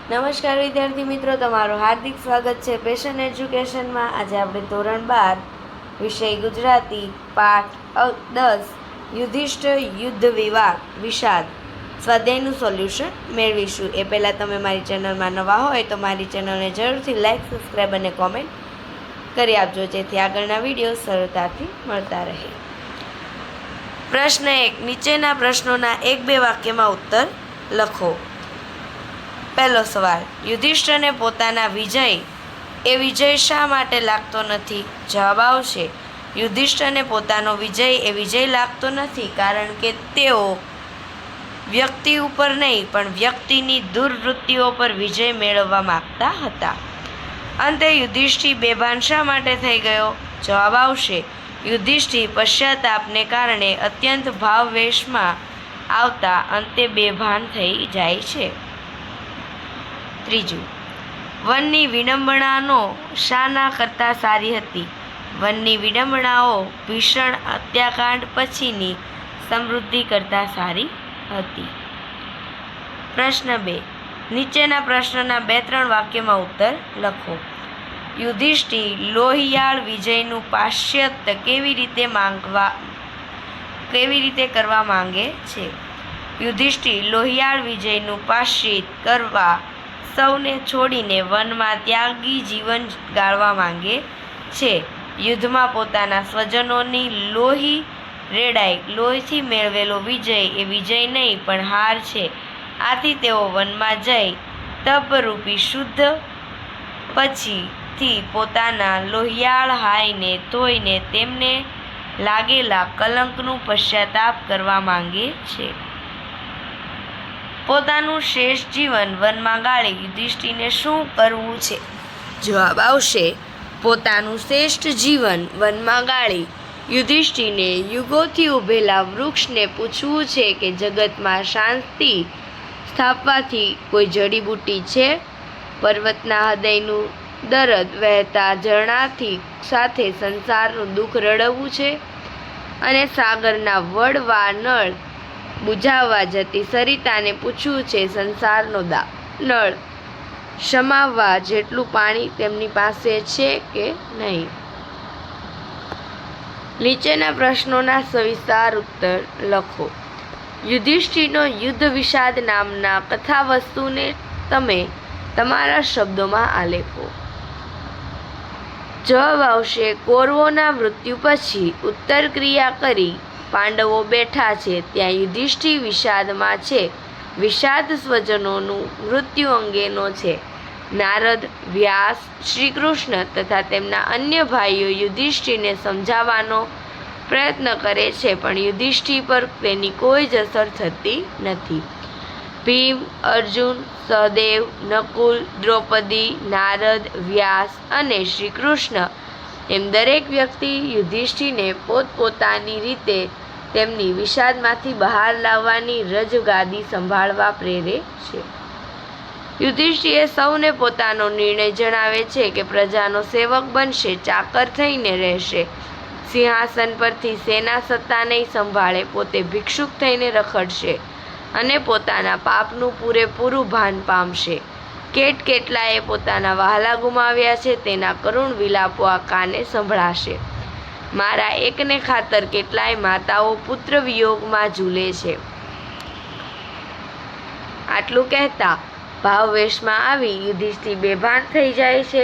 નમસ્કાર વિદ્યાર્થી મિત્રો, તમારું હાર્દિક સ્વાગત છે પેશન એજ્યુકેશનમાં। આજે આપણે ધોરણ 12 વિષય ગુજરાતી પાઠ 10 યુધિષ્ઠિર યુદ્ધ વિષાદ સ્વાધ્યાયનું સોલ્યુશન મેળવીશું। એ પહેલાં તમે મારી ચેનલમાં નવા હોય તો મારી ચેનલને જરૂરથી લાઇક, સબસ્ક્રાઈબ અને કોમેન્ટ કરી આપજો, જેથી આગળના વિડીયો સરળતાથી મળતા રહે। પ્રશ્ન 1, નીચેના પ્રશ્નોના 1-2 વાક્યમાં ઉત્તર લખો। પહેલો સવાલ, યુધિષ્ઠિરને પોતાના વિજય શા માટે લાગતો નથી? જવાબ આવશે, યુધિષ્ઠિરને પોતાનો વિજય લાગતો નથી કારણ કે તેઓ વ્યક્તિ ઉપર નહીં પણ વ્યક્તિની દુર્વૃત્તિઓ પર વિજય મેળવવા માગતા હતા। અંતે યુધિષ્ઠિર બેભાન શા માટે થઈ ગયો? જવાબ આવશે, યુધિષ્ઠિર પશ્ચાતાપને કારણે અત્યંત ભાવવેશમાં આવતા અંતે બેભાન થઈ જાય છે। ત્રીજું, વનની વિડંબણાનો શાના કરતાં સારી હતી? વનની વિડંબણાઓ ભીષણ હત્યાકાંડ પછીની સમૃદ્ધિ કરતાં સારી હતી। પ્રશ્ન 2, નીચેના પ્રશ્નના 2-3 વાક્યમાં ઉત્તર લખો। યુધિષ્ઠિર લોહિયાળ વિજયનું પાશ્ચાત્ય કેવી રીતે કરવા માંગે છે? યુધિષ્ઠિર લોહિયાળ વિજયનું પાશ્ચાત્ય કરવા સૌને છોડીને વનમાં ત્યાગી જીવન ગાળવા માંગે છે। યુદ્ધમાં પોતાના સ્વજનોની લોહીથી મેળવેલો વિજય એ વિજય નહીં પણ હાર છે। આથી તેઓ વનમાં જઈ તપરૂપી શુદ્ધ પછીથી પોતાના લોહિયાળ હાયને ધોઈને તેમને લાગેલા કલંકનું પશ્ચાતાપ કરવા માંગે છે। પોતાનું શેષ જીવન વનમાં ગાળી યુધિષ્ઠિરને શું કરવું છે? જવાબ આવશે, પોતાનું શ્રેષ્ઠ જીવન વનમાં ગાળી યુધિષ્ઠિરને યુગોથી ઊભેલા વૃક્ષને પૂછવું છે કે જગતમાં શાંતિ સ્થાપવાથી કોઈ જડીબુટ્ટી છે? પર્વતના હૃદયનું દરદ વહેતા ઝરણાથી સાથે સંસારનું દુઃખ રડવું છે? અને સાગરના વળવા નળ બુઝાવવા જતી સરિતાને પૂછવું છે સંસારનો નળ શમાવવા જેટલું પાણી તેમની પાસે છે કે નહીં? નીચેના પ્રશ્નોના સવિસ્તાર ઉત્તર લખો। યુધિષ્ઠિરનો યુદ્ધ વિષાદ નામના કથાવસ્તુને તમે તમારા શબ્દોમાં આલેખો। જવાબ આવશે, કૌરવોના મૃત્યુ પછી ઉત્તર ક્રિયા કરી પાંડવો બેઠા છે ત્યાં યુધિષ્ઠિર વિષાદમાં છે। વિષાદ સ્વજનોનું મૃત્યુ અંગેનો છે। નારદ, વ્યાસ, શ્રીકૃષ્ણ તથા તેમના અન્ય ભાઈઓ યુધિષ્ઠિરને સમજાવવાનો પ્રયત્ન કરે છે પણ યુધિષ્ઠિર પર તેની કોઈ જ અસર થતી નથી। ભીમ, અર્જુન, સહદેવ, નકુલ, દ્રૌપદી, નારદ, વ્યાસ અને શ્રીકૃષ્ણ એમ દરેક વ્યક્તિ યુધિષ્ઠિરને પોતપોતાની રીતે તેમની વિષાદમાંથી બહાર લાવવાની રજગાદી સંભાળવા પ્રેરે છે। યુધિષ્ઠિર સૌને પોતાનો નિર્ણય જણાવે છે કે પ્રજાનો સેવક બનશે, ચાકર થઈને રહેશે, સિંહાસન પરથી સેના સત્તા નહીં સંભાળે, પોતે ભિક્ષુક થઈને રખડશે અને પોતાના પાપનું પૂરેપૂરું ભાન પામશે। કેટલાએ પોતાના વહાલા ગુમાવ્યા છે તેના કરુણ વિલાપો આ કાને સંભળાશે। મારા એકને ખાતર કેટલાય માતાઓ પુત્ર વિયોગમાં ઝૂલે છે। આટલું કહેતા ભાવવેશમાં આવી યુધિષ્ઠિર બેભાન થઈ જાય છે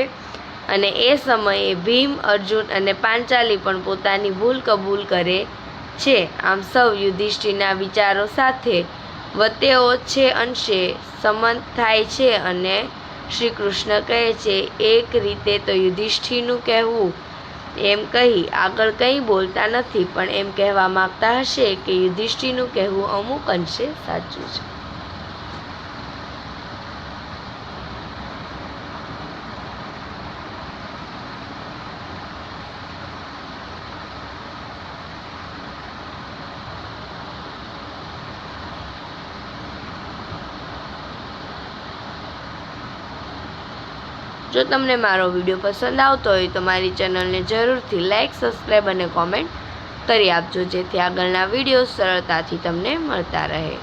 અને એ સમયે ભીમ, અર્જુન અને પાંચાલી પણ પોતાની ભૂલ કબૂલ કરે છે। આમ સૌ યુધિષ્ઠિરના વિચારો સાથે વચ્ચે અંશે સંમત થાય છે અને શ્રી કૃષ્ણ કહે છે, એક રીતે તો યુધિષ્ઠિરનું કહેવું એમ કહી આગળ કંઈ બોલતા નથી પણ એમ કહેવા માંગતા હશે કે યુધિષ્ઠિરનું કહેવું અમુક અંશે સાચું છે। જો તમને મારો વિડીયો પસંદ આવતો હોય તો મારી ચેનલને જરૂરથી લાઇક, સબસ્ક્રાઈબ અને કોમેન્ટ કરી આપજો, જેથી આગળના વિડીયો સરળતાથી તમને મળતા રહે।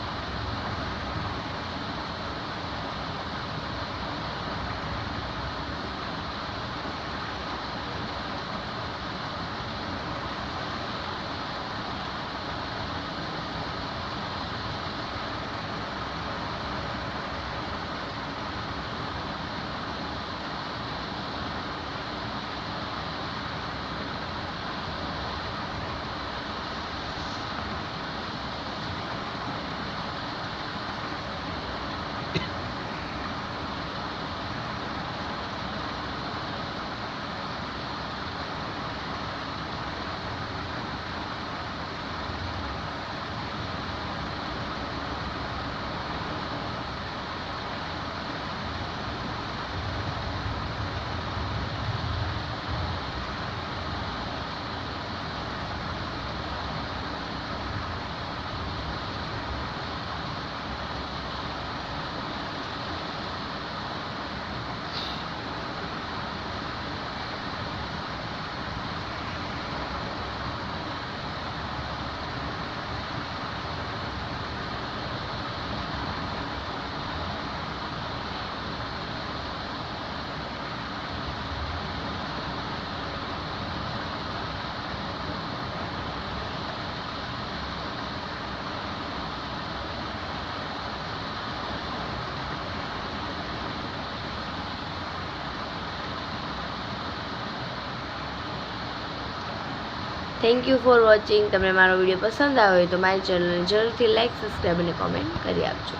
Thank you for watching. તમને મારો વિડીયો પસંદ આવ્યો હોય તો મારી ચેનલને જરૂરથી લાઇક, સબસ્ક્રાઈબ અને કોમેન્ટ કરી આપજો.